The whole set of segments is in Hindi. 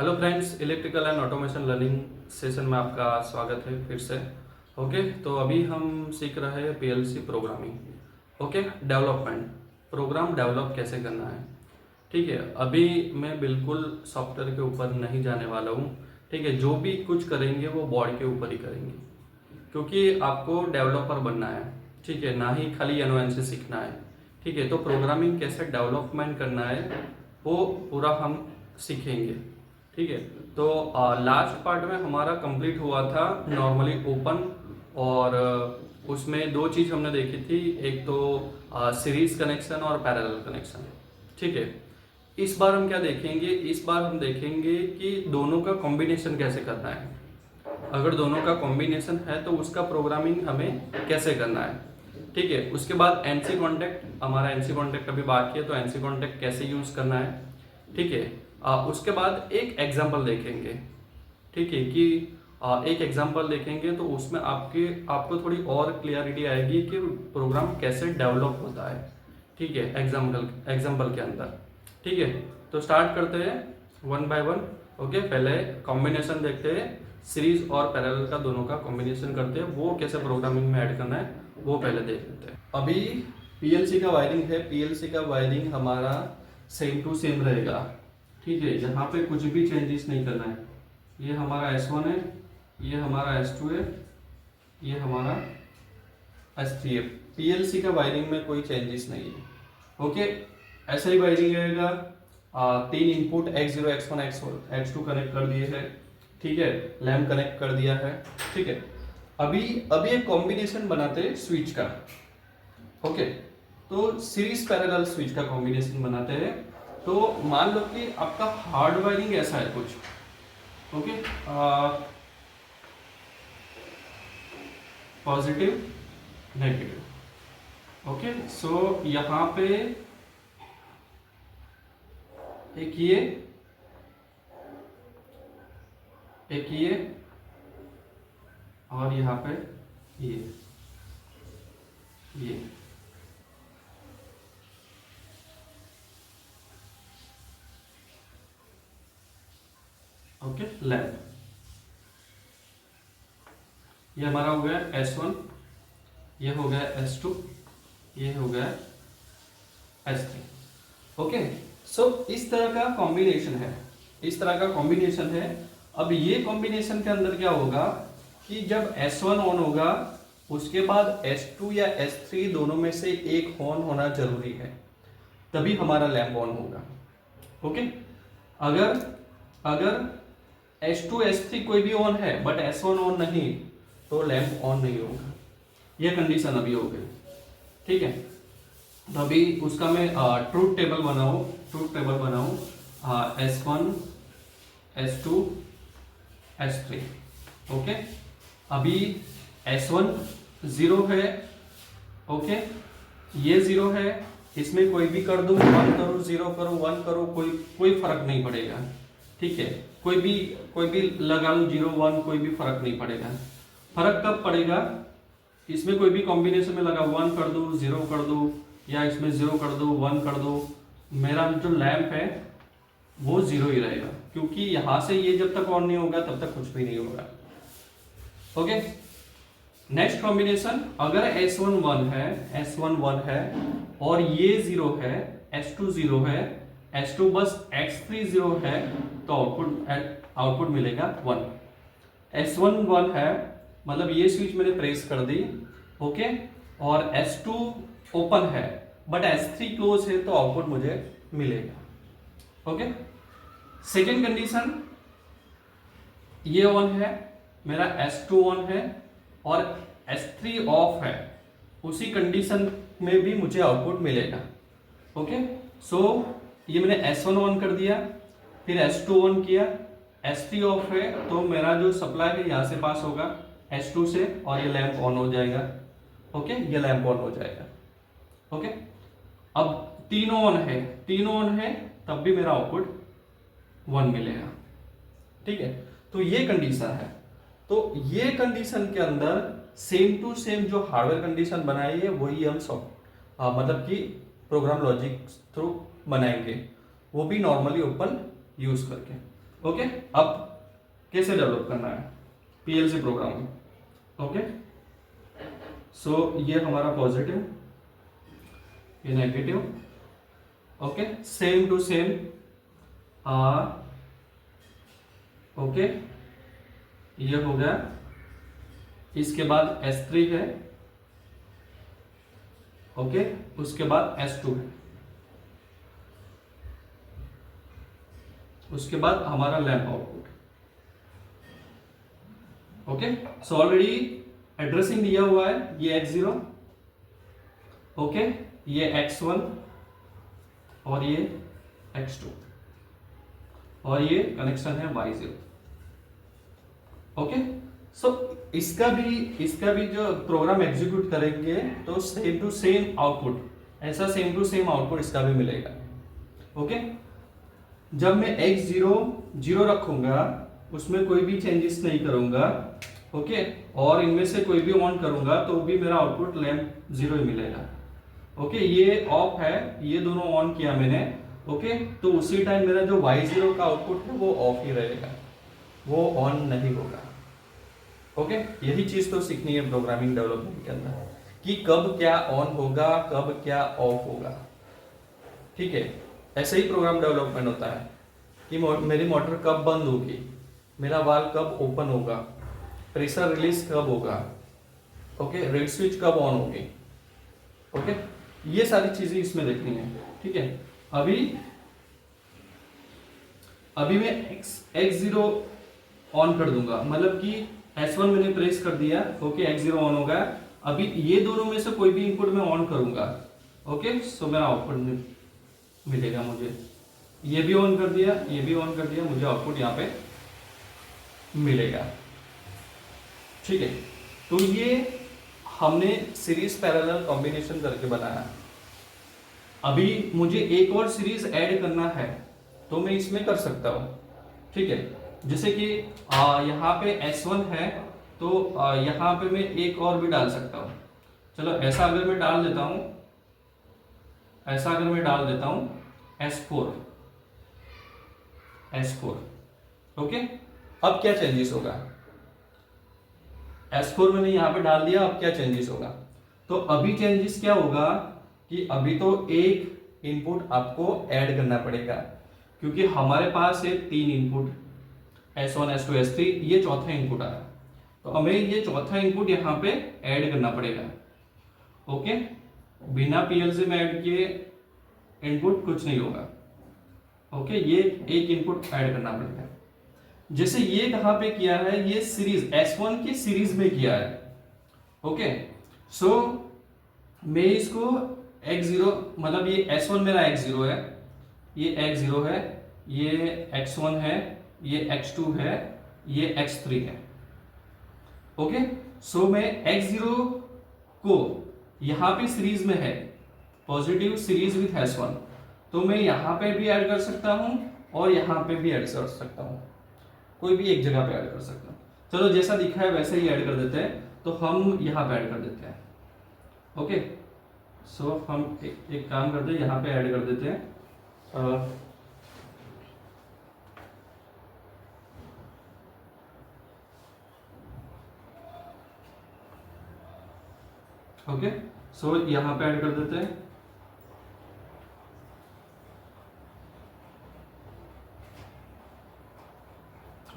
Hello friends, electrical and automation learning session में आपका स्वागत है फिर से। ओके, तो अभी हम सीख रहे हैं PLC programming. Okay, development, program develop कैसे करना है। ठीक है, अभी मैं बिल्कुल सॉफ्टवेयर के ऊपर नहीं जाने वाला हूँ। ठीक है, जो भी कुछ करेंगे वो बोर्ड के ऊपर ही करेंगे, क्योंकि आपको डेवलपर बनना है। ठीक है, ना ही खाली एनवायरनमेंट से सीखना है। ठीक है, तो प्रोग्रामिंग कैसे डेवलपमेंट करना है वो पूरा हम सीखेंगे। ठीक है, तो लास्ट पार्ट में हमारा कंप्लीट हुआ था नॉर्मली ओपन, और उसमें दो चीज़ हमने देखी थी, एक तो सीरीज कनेक्शन और पैरेलल कनेक्शन। ठीक है, इस बार हम क्या देखेंगे, इस बार हम देखेंगे कि दोनों का कॉम्बिनेशन कैसे करना है। अगर दोनों का कॉम्बिनेशन है तो उसका प्रोग्रामिंग हमें कैसे करना है। ठीक है, उसके बाद एनसी कॉन्टेक्ट, हमारा एनसी कॉन्टेक्ट अभी बाकी है, तो एनसी कॉन्टेक्ट कैसे यूज करना है। ठीक है, उसके बाद एक एग्जांपल देखेंगे। ठीक है, कि एक एग्जांपल देखेंगे तो उसमें आपको थोड़ी और क्लियरिटी आएगी कि प्रोग्राम कैसे डेवलप होता है। ठीक है, एग्जांपल के अंदर। ठीक है, तो स्टार्ट करते हैं वन बाय वन। ओके, पहले कॉम्बिनेशन देखते हैं, सीरीज और पैरेलल का दोनों का कॉम्बिनेशन करते हैं, वो कैसे प्रोग्रामिंग में ऐड करना है वो पहले देख लेते हैं। अभी पीएलसी का वायरिंग है, पीएलसी का वायरिंग हमारा सेम टू सेम रहेगा। ठीक है, यहाँ पे कुछ भी चेंजेस नहीं करना है। ये हमारा S1 है, ये हमारा S2 है, ये हमारा S3 है। पीएलसी का वायरिंग में कोई चेंजेस नहीं है। ओके, ऐसा ही वायरिंग रहेगा। तीन input X0, X1, X2 connect कर दिए हैं। ठीक है, लैम्प कनेक्ट कर दिया है। ठीक है, अभी अभी एक कॉम्बिनेशन बनाते हैं स्विच का। ओके, तो सीरीज पैरेलल स्विच का कॉम्बिनेशन बनाते हैं। तो मान लो कि आपका हार्ड वायरिंग ऐसा है कुछ। Okay, positive negative. ओके, सो यहाँ पे एक ये और यहाँ पे ये ओके, लैम्प। ये हमारा हो गया S1, ये हो गया S2, ये हो गया S3। ओके, सो इस तरह का कॉम्बिनेशन है, इस तरह का कॉम्बिनेशन है। अब ये कॉम्बिनेशन के अंदर क्या होगा कि जब S1 ऑन होगा उसके बाद S2 या S3 दोनों में से एक ऑन होना जरूरी है, तभी हमारा लैम्प ऑन होगा। ओके, अगर अगर S2 S3 कोई भी ऑन है बट S1 ऑन नहीं तो लैंप ऑन नहीं होगा। ये कंडीशन अभी हो गई। ठीक है, तो अभी उसका मैं ट्रूथ टेबल बनाऊं S1 S2 S3। ओके, अभी S1 0 है। ओके, ये 0 है, इसमें कोई भी कर दूं, 1 करो, 0 करो, 1 करो, कोई फर्क नहीं पड़ेगा। ठीक है, कोई भी लगा लो, 0 1, कोई भी फर्क नहीं पड़ेगा। फर्क कब पड़ेगा, इसमें कोई भी कॉम्बिनेशन में लगा 1 कर दो, 0 कर दो, या इसमें 0 कर दो, 1 कर दो, मेरा जो लैंप है वो 0 ही रहेगा, क्योंकि यहां से ये जब तक ऑन नहीं होगा तब तक कुछ भी नहीं होगा। ओके, नेक्स्ट कॉम्बिनेशन, अगर S1 1 है और ये 0 है, S2 0 है, S2 बस X3 0 है, तो आउटपुट मिलेगा 1। S1 1 है, मतलब ये स्विच मैंने प्रेस कर दी। ओके, और S2 ओपन है बट S3 क्लोज है, तो आउटपुट मुझे मिलेगा। ओके, सेकेंड कंडीशन, ये ऑन है, मेरा S2 ऑन है और S3 ऑफ है, उसी कंडीशन में भी मुझे आउटपुट मिलेगा। ओके, सो ये मैंने S1 ऑन कर दिया, फिर S2 ऑन किया, S3 ऑफ है, तो मेरा जो सप्लाई है यहां से पास होगा S2 से, और ये लैंप ऑन हो जाएगा। ओके, ये लैंप ऑन हो जाएगा। ओके, अब तीनों ऑन है, तब भी मेरा आउटपुट 1 मिलेगा। ठीक है, तो ये कंडीशन है। तो ये कंडीशन के अंदर सेम टू सेम जो हार्डवेयर कंडीशन बनाई है वही हम मतलब कि प्रोग्राम लॉजिक थ्रू बनाएंगे, वो भी नॉर्मली ओपन यूज करके। ओके, अब कैसे डेवलप करना है पीएलसी प्रोग्राम। ओके, सो ये हमारा पॉजिटिव, ये negative. Okay, same to same R. Okay, ये हो गया। इसके बाद S3 है। ओके, उसके बाद S2 है। उसके बाद हमारा lamp output. Okay, so already addressing दिया हुआ है, ये X0, ओके, ये X1 और ये X2 और ये कनेक्शन है Y0। ओके, सो इसका भी जो प्रोग्राम एग्जीक्यूट करेंगे तो सेम टू सेम आउटपुट, ऐसा सेम टू सेम आउटपुट इसका भी मिलेगा। ओके, जब मैं X0 0 रखूंगा, उसमें कोई भी चेंजेस नहीं करूंगा, ओके, और इनमें से कोई भी ऑन करूंगा तो भी मेरा आउटपुट लैंप 0 ही मिलेगा। ओके, ये ऑफ है, ये दोनों ऑन किया मैंने। ओके, तो उसी टाइम मेरा जो Y0 का आउटपुट है वो ऑफ ही रहेगा, वो ऑन नहीं होगा। ओके, यही चीज तो सीखनी है प्रोग्रामिंग डेवलपमेंट के अंदर, कि कब क्या ऑन होगा, कब क्या ऑफ होगा। ठीक है, ऐसे ही प्रोग्राम डेवलपमेंट होता है कि मेरी मोटर कब बंद होगी, मेरा वाल्व कब ओपन होगा, प्रेशर रिलीज कब होगा, ओके, रेड स्विच कब ऑन होगी। ओके, ये सारी चीजें इसमें देखनी है। ठीक है, अभी मैं X0 ऑन कर दूंगा, मतलब कि S1 मैंने प्रेस कर दिया। ओके, X0 ऑन हो गया। अभी ये दोनों में से कोई भी इनपुट मैं ऑन करूंगा, ओके, सो मेरा आउटपुट मिलेगा मुझे। ये भी ऑन कर दिया, ये भी ऑन कर दिया, मुझे आउटपुट यहाँ पे मिलेगा। ठीक है, तो ये हमने सीरीज पैरेलल कॉम्बिनेशन करके बनाया। अभी मुझे एक और सीरीज ऐड करना है तो मैं इसमें कर सकता हूं। ठीक है, जैसे कि यहाँ पे S1 है तो यहाँ पे मैं एक और भी डाल सकता हूँ। चलो ऐसा अगर मैं डाल देता हूँ, ऐसा अगर मैं डाल देता हूँ S4। ओके, अब क्या चेंजेस होगा, S4 मैंने यहाँ पे डाल दिया, अब क्या चेंजेस होगा। तो अभी चेंजेस क्या होगा कि अभी तो एक इनपुट आपको ऐड करना पड़ेगा, क्योंकि हमारे पास है 3 इनपुट S1 S2 S3, ये चौथा इनपुट आ रहा है, तो हमें ये चौथा इनपुट यहाँ पे ऐड करना पड़ेगा। ओके, बिना पीएलसी में ऐड किए इनपुट कुछ नहीं होगा। ओके, ये एक इनपुट ऐड करना पड़ेगा। जैसे ये कहां पे किया है, ये सीरीज S1 की सीरीज में किया है। ओके, सो मैं इसको X0, मतलब ये S1 मेरा X0 है, ये X0 है, ये X1 है, ये X2 है, ये X3 है। ओके, सो मैं X0 को यहां पे सीरीज में है, पॉजिटिव सीरीज विथ S1, तो मैं यहां पे भी ऐड कर सकता हूं और यहां पे भी ऐड कर सकता हूं, कोई भी एक जगह पे ऐड कर सकता हूं। चलो जैसा दिखा है वैसे ही ऐड कर देते हैं, तो हम यहां पे ऐड कर देते हैं। ओके, सो हम एक काम करते हैं, यहां पे ऐड कर देते हैं। ओके, सो यहां पे ऐड कर देते हैं।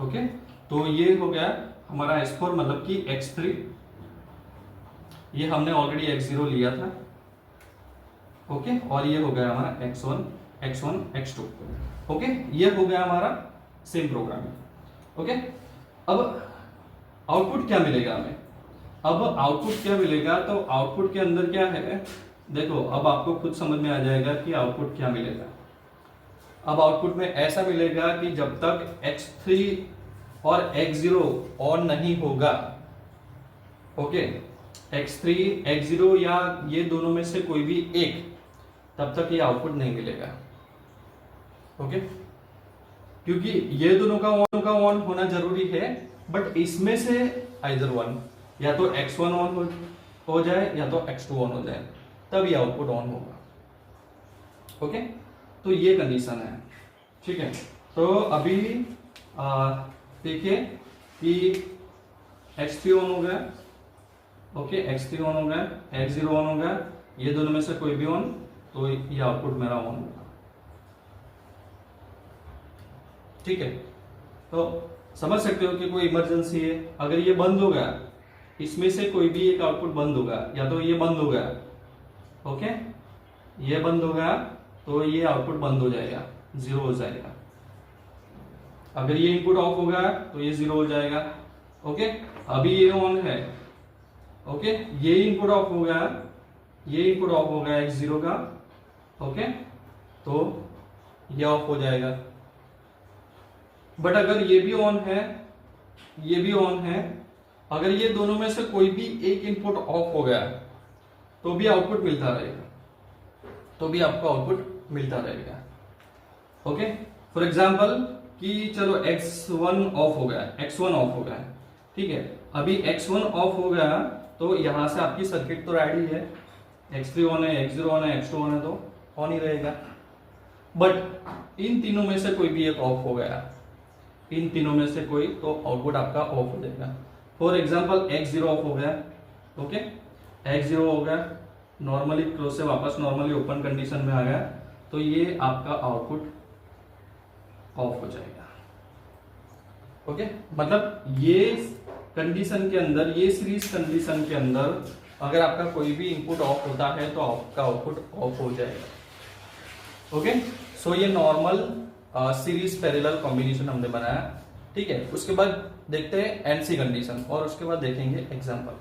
ओके, तो ये हो गया हमारा S4, मतलब कि X3, ये हमने ऑलरेडी X0 लिया था। ओके, और ये हो गया हमारा X1 X2। ओके, ये हो गया हमारा सेम प्रोग्राम। ओके, अब आउटपुट क्या मिलेगा हमें, अब आउटपुट क्या मिलेगा, तो आउटपुट के अंदर क्या है, देखो अब आपको खुद समझ में आ जाएगा कि आउटपुट क्या मिलेगा। अब आउटपुट में ऐसा मिलेगा कि जब तक X3 और X0 ऑन नहीं होगा, ओके, X3 X0 या ये दोनों में से कोई भी एक, तब तक ये आउटपुट नहीं मिलेगा। ओके, क्योंकि ये दोनों का ऑन होना जरूरी है, बट इसमें से आइदर वन, या तो X1 ऑन हो जाए या तो X2 ऑन हो जाए, तब ये आउटपुट ऑन होगा। ओके, तो ये कंडीशन है। ठीक है, तो अभी देखिए कि x3 ऑन हो गया, ओके, x3 ऑन हो गया, x0 ऑन हो गया, ये दोनों में से कोई भी ऑन, तो ये आउटपुट मेरा ऑन होगा। ठीक है, तो समझ सकते हो कि कोई इमरजेंसी है, अगर ये बंद हो गया, इसमें से कोई भी एक आउटपुट बंद होगा, या तो ये बंद हो गया, ओके, ये बंद हो गया तो ये आउटपुट बंद हो जाएगा, जीरो हो जाएगा। अगर ये इनपुट ऑफ हो गया तो ये जीरो हो जाएगा, ओके। अभी ये ऑन है, ओके, ये इनपुट ऑफ हो गया, ये इनपुट ऑफ हो गया x0 का, ओके, तो ये ऑफ हो जाएगा। बट अगर ये भी ऑन है, ये भी ऑन है, अगर ये दोनों में से कोई भी एक इनपुट ऑफ हो गया तो भी आउटपुट मिलता रहेगा, तो भी आपको आउटपुट मिलता रहेगा, ओके। फॉर एग्जांपल कि चलो x1 ऑफ हो गया, x1 ऑफ हो गया, ठीक है, अभी x1 ऑफ हो गया तो यहां से आपकी सर्किट तो रेडी है, x3 ऑन है, x0 ऑन है, x2 ऑन है, तो ऑन ही रहेगा। बट इन तीनों में से कोई भी एक ऑफ हो गया, इन तीनों में से कोई, तो आउटपुट आपका ऑफ हो जाएगा। फॉर एग्जांपल x0 ऑफ हो गया, ओके, x0 हो गया, नॉर्मली क्लोज से वापस नॉर्मली ओपन कंडीशन में आ गया, तो ये आपका आउटपुट ऑफ हो जाएगा, ओके। मतलब ये कंडीशन के अंदर, ये सीरीज कंडीशन के अंदर अगर आपका कोई भी इनपुट ऑफ होता है तो आपका आउटपुट ऑफ हो जाएगा, ओके। सो ये नॉर्मल सीरीज पैरेलल कॉम्बिनेशन हमने बनाया, ठीक है। उसके बाद देखते हैं एनसी कंडीशन और उसके बाद देखेंगे एग्जांपल।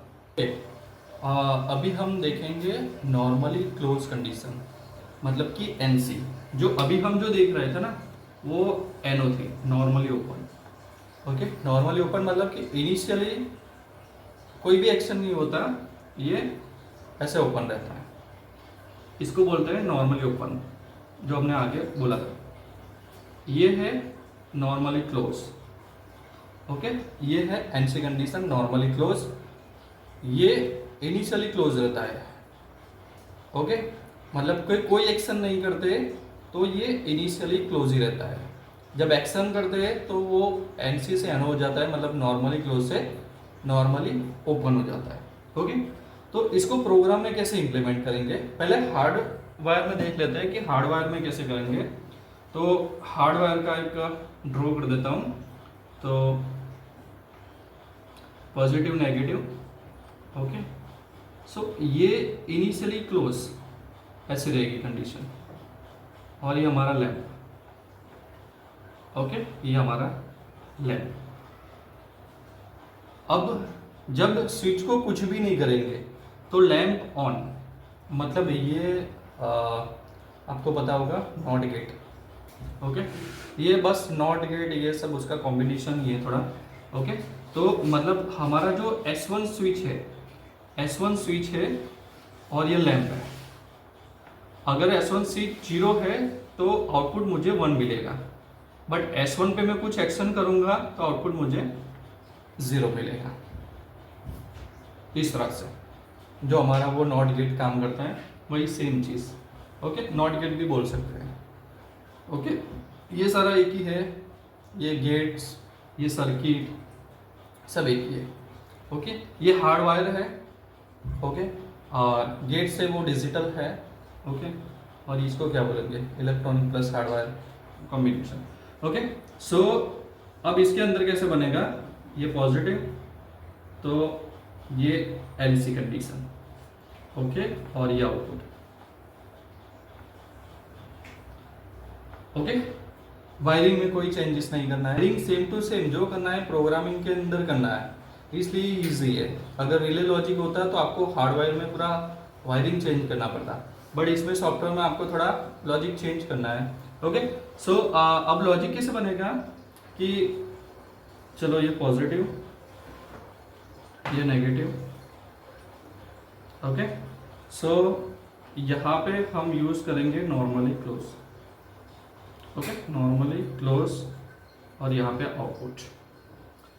अभी हम देखेंगे नॉर्मली क्लोज कंडीशन, मतलब कि एनसी। जो अभी हम जो देख रहे थे ना वो एनओ थी, normally open, okay. Normally open मतलब कि इनिशियली कोई भी एक्शन नहीं होता, ये ऐसे ओपन रहता है, इसको बोलते हैं नॉर्मली ओपन, जो हमने आगे बोला था। ये है नॉर्मली क्लोज, ओके, ये है एनसी कंडीशन, नॉर्मली क्लोज, ये इनिशियली क्लोज रहता है, ओके। मतलब कोई एक्शन नहीं करते तो ये इनिशियली क्लोज ही रहता है, जब एक्शन करते हैं तो वो एनसी से एनो हो जाता है, मतलब नॉर्मली क्लोज से नॉर्मली ओपन हो जाता है, ओके। तो इसको प्रोग्राम में कैसे इंप्लीमेंट करेंगे, पहले हार्डवायर में देख लेते हैं कि हार्डवायर में कैसे करेंगे। तो हार्डवायर का एक ड्रॉ कर देता हूं, तो पॉजिटिव नेगेटिव, ओके। सो ये इनिशियली क्लोज ऐसे रहेगी कंडीशन, और ये हमारा लैंप, ओके, ये हमारा लैंप। अब जब स्विच को कुछ भी नहीं करेंगे तो लैंप ऑन, मतलब ये आपको पता होगा नॉट गेट, ओके, ये बस नॉट गेट ये सब उसका कॉम्बिनेशन ये थोड़ा, ओके। तो मतलब हमारा जो S1 स्विच है, S1 स्विच है और ये लैंप है। अगर S1 स्विच 0 है तो आउटपुट मुझे 1 मिलेगा, बट S1 पे मैं कुछ एक्शन करूंगा तो आउटपुट मुझे 0 मिलेगा। इस तरह से जो हमारा वो नॉट गेट काम करता है वही सेम चीज, ओके, नॉट गेट भी बोल सकते हैं, ओके। ये सारा एक ही है, ये गेट्स, ये सर्किट सब एक ही है, ओके। ये हार्डवायर है, ओके, और गेट से वो डिजिटल है, ओके, और इसको क्या बोलेंगे, electronic plus hardwire combination, okay. So अब इसके अंदर कैसे बनेगा, ये पॉजिटिव, तो ये एनसी कंडीशन, ओके, और ये आउटपुट, ओके। वायरिंग में कोई चेंजेस नहीं करना है, वायरिंग सेम टू सेम जो करना है प्रोग्रामिंग के अंदर करना है, इसलिए इजी है। अगर रिले लॉजिक होता तो आपको हार्डवायर में पूरा वायरिंग चेंज करना पड़ता, बट इसमें सॉफ्टवेयर में आपको थोड़ा लॉजिक चेंज करना है, ओके। सो अब लॉजिक कैसे बनेगा कि चलो ये पॉजिटिव, ये नेगेटिव, ओके। सो यहाँ पे हम यूज करेंगे normally close, okay, normally close, और यहाँ पे आउटपुट,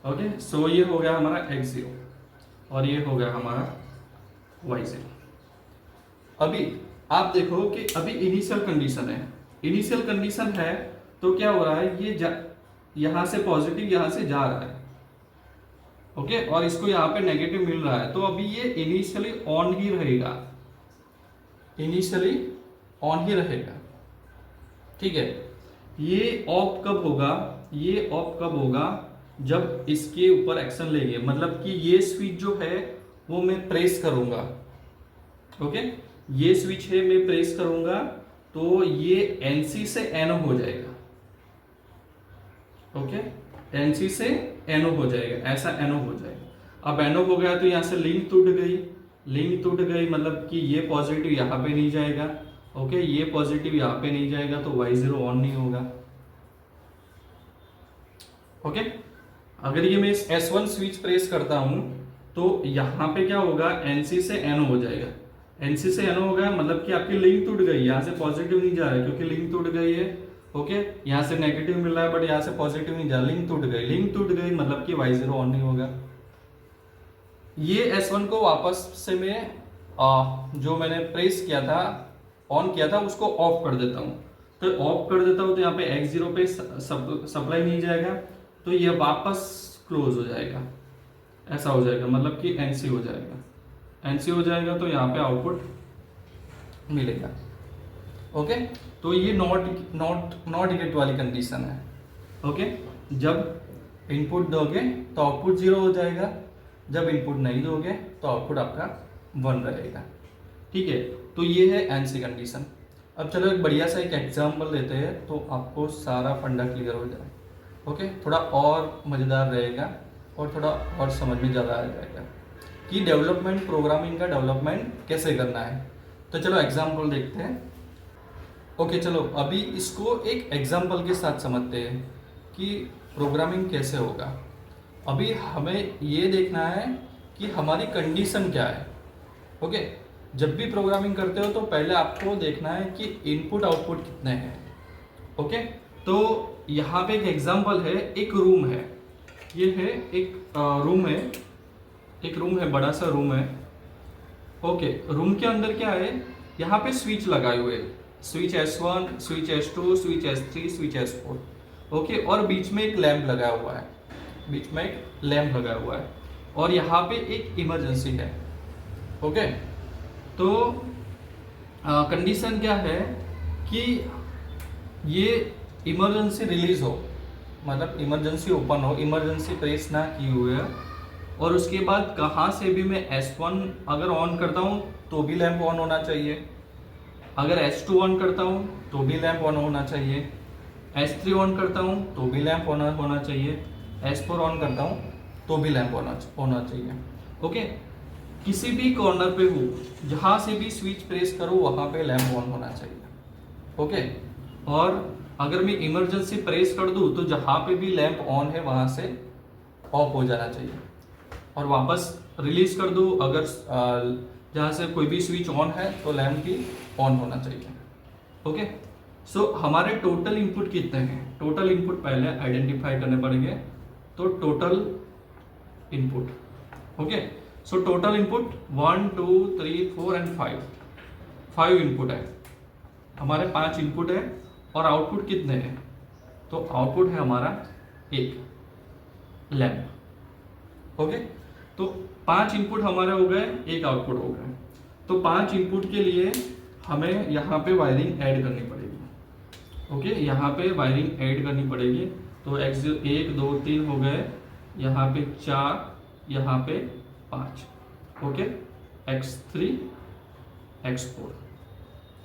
ओके। सो ये हो गया हमारा x0 और ये हो गया हमारा y0। अभी आप देखो कि अभी इनिशियल कंडीशन है, इनिशियल कंडीशन है तो क्या हो रहा है, यहां से पॉजिटिव यहां से जा रहा है, ओके, और इसको यहाँ पे नेगेटिव मिल रहा है, तो अभी ये इनिशियली ऑन ही रहेगा, इनिशियली ऑन ही रहेगा, ठीक है। ये ऑफ कब होगा, ये ऑफ कब होगा, जब इसके ऊपर एक्शन लेंगे, मतलब कि ये स्विच जो है वो मैं प्रेस करूंगा, ओके, ये स्विच है मैं प्रेस करूंगा तो ये NC से NO हो जाएगा, ओके, NC से NO हो जाएगा, ऐसा NO हो जाएगा। अब NO हो गया तो यहां से लिंक टूट गई, लिंक टूट गई मतलब कि ये पॉजिटिव यहां पे नहीं जाएगा, ओके, ये पॉजिटिव यहां पे नहीं जाएगा तो Y0 ऑन नहीं होगा, ओके। अगर ये मैं S1 स्विच प्रेस करता हूं तो यहां पे क्या होगा, NC से NO हो जाएगा, NC से NO हो गया मतलब कि आपकी लिंक टूट गई, यहां से पॉजिटिव नहीं जा रहा है क्योंकि लिंक टूट गई है, ओके, यहां से नेगेटिव मिल रहा है बट यहां से पॉजिटिव नहीं जा, लिंक टूट गई, लिंक टूट गई मतलब कि Y0 ऑन नहीं होगा। ये S1 को वापस से मैं जो मैंने प्रेस किया था, ऑन किया था, उसको ऑफ कर देता हूँ, तो ऑफ कर देता हूँ तो यहाँ पे X0 पे सप्लाई नहीं जाएगा, तो ये वापस क्लोज हो जाएगा, ऐसा हो जाएगा, मतलब कि NC हो जाएगा, NC हो जाएगा तो यहाँ पे आउटपुट मिलेगा, ओके। तो ये नॉट गेट वाली कंडीशन है, ओके। जब इनपुट दोगे तो आउटपुट 0 हो जाएगा, जब इनपुट नहीं दोगे तो आउटपुट आपका 1 रहेगा, ठीक है। तो ये है NC कंडीशन। अब चलो एक बढ़िया सा एक एग्जाम्पल लेते हैं तो आपको सारा फंडा क्लियर हो जाए, ओके, थोड़ा और मज़ेदार रहेगा और थोड़ा और समझ में ज़्यादा आ जाएगा कि डेवलपमेंट, प्रोग्रामिंग का डेवलपमेंट कैसे करना है। तो चलो एग्जाम्पल देखते हैं, ओके। चलो अभी इसको एक एग्जाम्पल के साथ समझते हैं कि प्रोग्रामिंग कैसे होगा। अभी हमें ये देखना है कि हमारी कंडीशन क्या है, ओके। जब भी प्रोग्रामिंग करते हो तो पहले आपको देखना है कि इनपुट आउटपुट कितने हैं, ओके। तो यहाँ पे एक एग्जांपल है, एक रूम है, ये है एक रूम है, एक रूम है, बड़ा सा रूम है, ओके। रूम के अंदर क्या है, यहाँ पे स्विच लगाए हुए, switch S1, switch S2, switch S3, switch S4, okay, और बीच में एक लैंप लगा हुआ है, बीच में एक लैंप लगा हुआ है, और यहाँ पे एक इमरजेंसी है, ओके। तो कंडीशन क्या है कि ये इमरजेंसी रिलीज हो, मतलब इमरजेंसी ओपन हो, इमरजेंसी प्रेस ना की हुए है, और उसके बाद कहाँ से भी मैं S1 अगर ऑन करता हूँ तो भी लैंप ऑन होना चाहिए, अगर S2 ऑन करता हूँ तो भी लैंप ऑन होना चाहिए, S3 ऑन करता हूँ तो भी लैंप ऑन होना चाहिए, S4 ऑन करता हूँ तो भी लैंप होना चाहिए, ओके। किसी भी कॉर्नर पे हो, जहाँ से भी स्विच प्रेस करो वहाँ पे लैंप ऑन होना चाहिए, ओके। और अगर मैं इमरजेंसी प्रेस कर दूँ तो जहाँ पे भी लैंप ऑन है वहाँ से ऑफ हो जाना चाहिए, और वापस रिलीज कर दूँ अगर जहाँ से कोई भी स्विच ऑन है तो लैंप भी ऑन होना चाहिए, ओके। सो हमारे टोटल इनपुट कितने हैं, टोटल इनपुट पहले आइडेंटिफाई करने पड़ेंगे, तो total input, okay. So total input 1 2 3 4 and 5 input है, हमारे 5 इनपुट है, और आउटपुट कितने हैं, तो आउटपुट है हमारा एक लैंप, ओके। तो 5 इनपुट हमारे हो गए, एक आउटपुट हो गए, तो 5 इनपुट के लिए हमें यहाँ पे वायरिंग ऐड करनी पड़ेगी, ओके, यहाँ पे वायरिंग ऐड करनी पड़ेगी, तो 1 2 3 हो गए, यहाँ पे 4, यहाँ पे 5, ओके, X3 X4,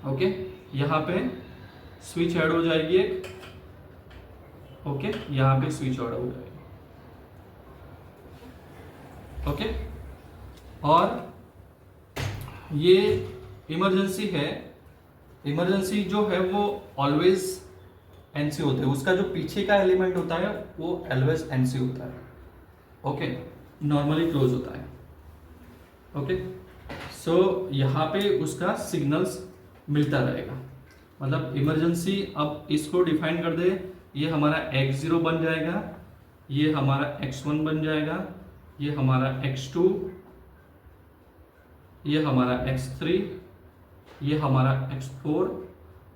ओके। यहाँ पे स्विच ऐड हो जाएगी एक, ओके, यहाँ पे स्विच ऐड हो जाएगी, ओके। और ये इमरजेंसी है, इमरजेंसी जो है वो ऑलवेज NC होते हैं, उसका जो पीछे का एलिमेंट होता है वो ऑलवेज NC होता है, ओके, नॉर्मली क्लोज होता है, ओके। सो यहाँ पे उसका सिग्नल्स मिलता रहेगा, मतलब इमरजेंसी, अब इसको डिफाइन कर दे, ये हमारा X0 बन जाएगा, ये हमारा X1 बन जाएगा, ये हमारा X2, ये हमारा X3, ये हमारा X4,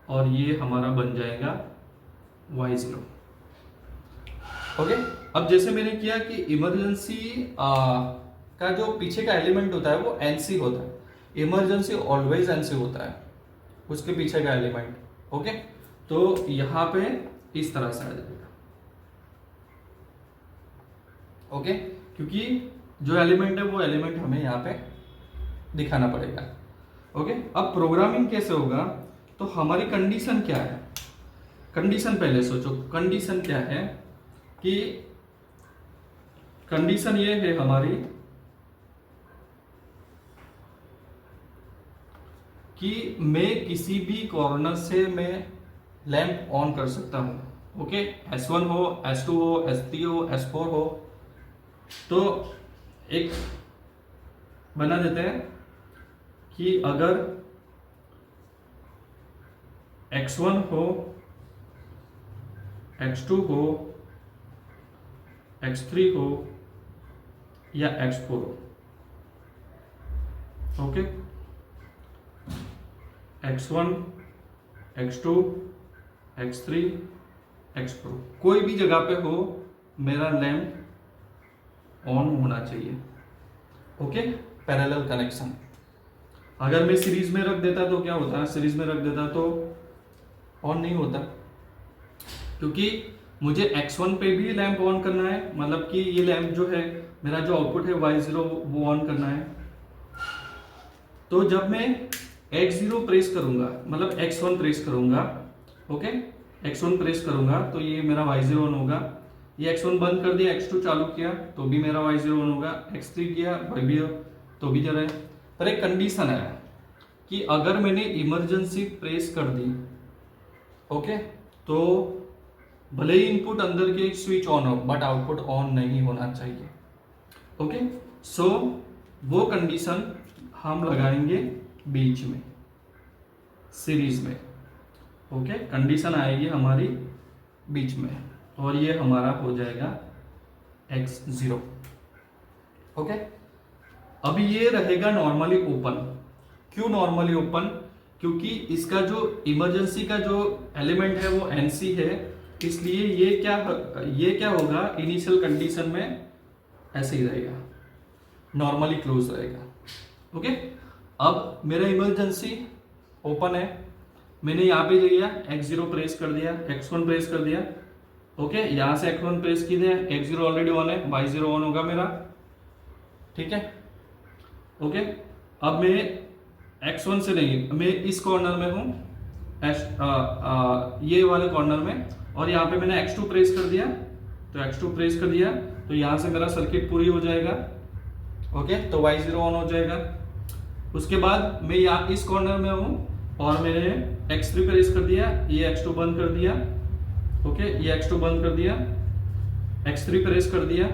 और ये हमारा बन जाएगा Y0, ओके। अब जैसे मैंने किया कि इमरजेंसी का जो पीछे का एलिमेंट होता है वो एनसी होता है, इमरजेंसी ऑलवेज एनसी होता है उसके पीछे का एलिमेंट। ओके, तो यहां पे इस तरह से आ जाएगा। ओके, क्योंकि जो एलिमेंट है वो एलिमेंट हमें यहाँ पे दिखाना पड़ेगा। ओके, अब प्रोग्रामिंग कैसे होगा, तो हमारी कंडीशन क्या है, कंडीशन पहले सोचो, कंडीशन क्या है कि कंडीशन ये है हमारी कि मैं किसी भी कॉर्नर से मैं लैंप ऑन कर सकता हूं। ओके, S1 हो, S2 हो, S3 हो, S4 हो, तो एक बना देते हैं कि अगर X1 हो, X2 हो, X3 हो या X4 हो। Okay, X1, X2, X3, X4 कोई भी जगह पे हो मेरा लैंप ऑन होना चाहिए। Okay, parallel connection. अगर मैं सीरीज में रख देता तो क्या होता है, सीरीज में रख देता तो ऑन नहीं होता, क्योंकि मुझे X1 पे भी लैंप ऑन करना है, मतलब कि ये लैंप जो है मेरा जो आउटपुट है Y0 वो ऑन करना है। तो जब मैं X0 प्रेस करूंगा, मतलब X1 प्रेस करूंगा, ओके, X1 प्रेस करूंगा तो ये मेरा Y0 ऑन होगा। ये X1 बंद कर दिया, X2 चालू किया तो भी मेरा Y0 ऑन होगा, X3 किया भी तो भी जरा है। पर एक कंडीशन है कि अगर मैंने इमरजेंसी प्रेस कर दी, ओके, तो भले ही इनपुट अंदर के स्विच ऑन हो बट आउटपुट ऑन नहीं होना चाहिए। ओके, सो वो कंडीशन हम लगाएंगे बीच में, सीरीज में। ओके, कंडीशन आएगी हमारी बीच में और ये हमारा हो जाएगा X0। ओके, अभी ये रहेगा नॉर्मली ओपन। क्यों नॉर्मली ओपन, क्योंकि इसका जो इमरजेंसी का जो एलिमेंट है वो NC है, इसलिए ये क्या होगा, इनिशियल कंडीशन में ऐसे ही रहेगा, नॉर्मली क्लोज रहेगा। ओके, अब मेरा इमरजेंसी ओपन है, मैंने यहाँ पे लिया X0 प्रेस कर दिया, X1 प्रेस कर दिया। ओके, यहां से X1 प्रेस की दिया, X0 ऑलरेडी ऑन है, Y0 ऑन होगा मेरा, ठीक है। ओके, अब मैं X1 से नहीं, मैं इस कॉर्नर में हूं, ये वाले कॉर्नर में, और यहाँ पे मैंने X2 प्रेस कर दिया, तो X2 प्रेस कर दिया तो यहाँ से मेरा सर्किट पूरी हो जाएगा। ओके, तो Y0 ऑन हो जाएगा। उसके बाद मैं यहाँ इस कॉर्नर में हूँ और मैंने X3 प्रेस कर दिया, ये X2 बंद कर दिया। ओके, ये X2 बंद कर दिया, X3 प्रेस कर दिया,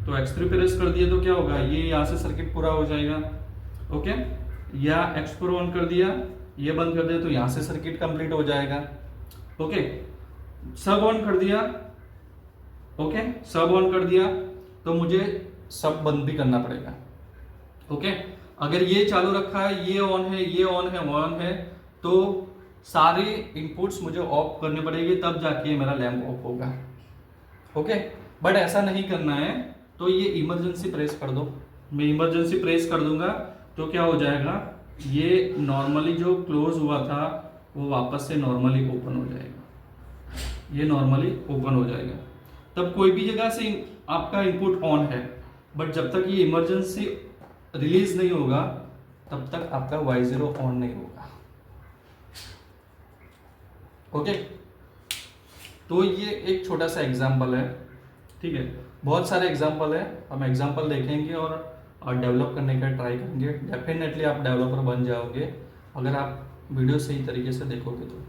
तो X3 प्रेस कर दिया तो क्या होगा, ये यहाँ से सर्किट पूरा हो जाएगा। ओके, या X4 ऑन कर दिया, ये बंद कर दिया तो यहाँ से सर्किट कंप्लीट हो जाएगा। ओके, सब ऑन कर दिया, ओके, सब ऑन कर दिया तो मुझे सब बंद भी करना पड़ेगा। ओके, अगर ये चालू रखा है, ये ऑन है, ये ऑन है, ऑन है, तो सारे इनपुट्स मुझे ऑफ करने पड़ेंगे, तब जाके मेरा लैंप ऑफ होगा। ओके, बट ऐसा नहीं करना है, तो ये इमरजेंसी प्रेस कर दो। मैं इमरजेंसी प्रेस कर दूंगा तो क्या हो जाएगा, ये नॉर्मली जो क्लोज हुआ था वो वापस से नॉर्मली ओपन हो जाएगा, ये नॉर्मली ओपन हो जाएगा। तब कोई भी जगह से आपका इनपुट ऑन है, बट जब तक ये इमरजेंसी रिलीज नहीं होगा तब तक आपका Y0 ऑन नहीं होगा। ओके, तो ये एक छोटा सा एग्जाम्पल है, ठीक है। बहुत सारे एग्जाम्पल है, हम एग्जाम्पल देखेंगे और डेवलप करने का ट्राई करेंगे। डेफिनेटली आप डेवलपर बन जाओगे अगर आप वीडियो सही तरीके से देखोगे तो,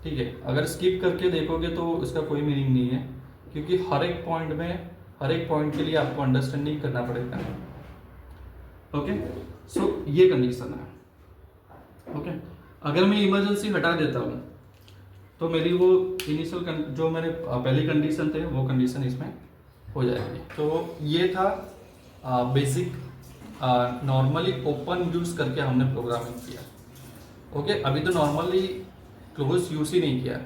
ठीक है। अगर स्किप करके देखोगे तो इसका कोई मीनिंग नहीं है, क्योंकि हर एक पॉइंट में, हर एक पॉइंट के लिए आपको अंडरस्टैंडिंग करना पड़ेगा। ओके, सो ये कंडीशन है। ओके, अगर मैं इमरजेंसी हटा देता हूँ तो मेरी वो इनिशियल जो मैंने पहली कंडीशन थे वो कंडीशन इसमें हो जाएगी। तो ये था बेसिक नॉर्मली ओपन यूज करके हमने प्रोग्रामिंग किया। ओके, अभी तो नॉर्मली क्लोज यूज ही नहीं किया,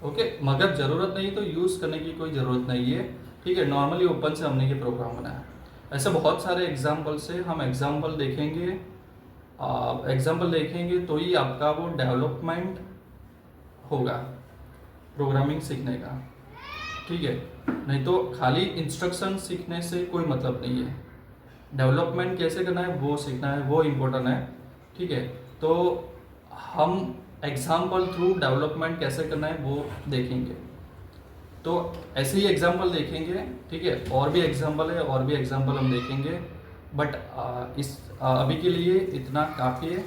ओके, मगर ज़रूरत नहीं तो यूज़ करने की कोई ज़रूरत नहीं है, ठीक है। नॉर्मली ओपन से हमने ये प्रोग्राम बनाया। ऐसे बहुत सारे एग्जाम्पल से हम एग्जाम्पल देखेंगे, तो ही आपका वो डेवलपमेंट होगा प्रोग्रामिंग सीखने का, ठीक है। नहीं तो खाली इंस्ट्रक्शन सीखने से कोई मतलब नहीं है। डेवलपमेंट कैसे करना है वो सीखना है, वो इम्पोर्टेंट है, ठीक है। तो हम एग्जाम्पल थ्रू डेवलपमेंट कैसे करना है वो देखेंगे। तो ऐसे ही एग्जाम्पल देखेंगे, ठीक है। और भी एग्जाम्पल है, और भी एग्जाम्पल हम देखेंगे, बट अभी के लिए इतना काफ़ी है,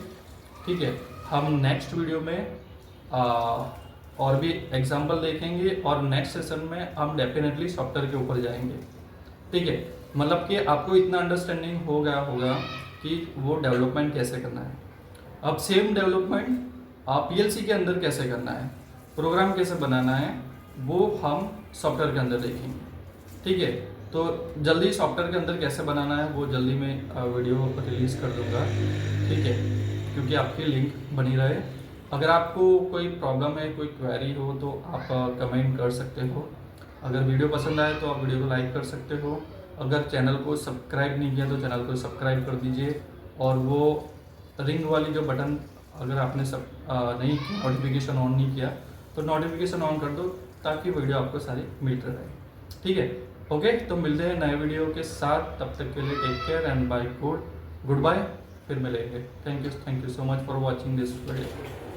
ठीक है। हम नेक्स्ट वीडियो में और भी एग्जाम्पल देखेंगे और नेक्स्ट सेशन में हम डेफिनेटली सॉफ्टवेयर के ऊपर जाएंगे, ठीक है। मतलब कि आपको इतना अंडरस्टैंडिंग हो गया होगा कि वो डेवलपमेंट कैसे करना है। अब सेम डेवलपमेंट PLC के अंदर कैसे करना है, प्रोग्राम कैसे बनाना है, वो हम सॉफ्टवेयर के अंदर देखेंगे, ठीक है। तो जल्दी सॉफ्टवेयर के अंदर कैसे बनाना है वो जल्दी मैं वीडियो रिलीज़ कर दूंगा, ठीक है, क्योंकि आपकी लिंक बनी रहे। अगर आपको कोई प्रॉब्लम है, कोई क्वेरी हो तो आप कमेंट कर सकते हो। अगर वीडियो पसंद आए तो आप वीडियो को लाइक कर सकते हो। अगर चैनल को सब्सक्राइब नहीं किया तो चैनल को सब्सक्राइब कर दीजिए, और वो रिंग वाली जो बटन अगर आपने नहीं किया, नोटिफिकेशन ऑन नहीं किया तो नोटिफिकेशन ऑन कर दो, ताकि वीडियो आपको सारी मिलती रहे, ठीक है। ओके, तो मिलते हैं नए वीडियो के साथ, तब तक के लिए take care and bye, good bye, फिर मिलेंगे। Thank you so much for watching this video.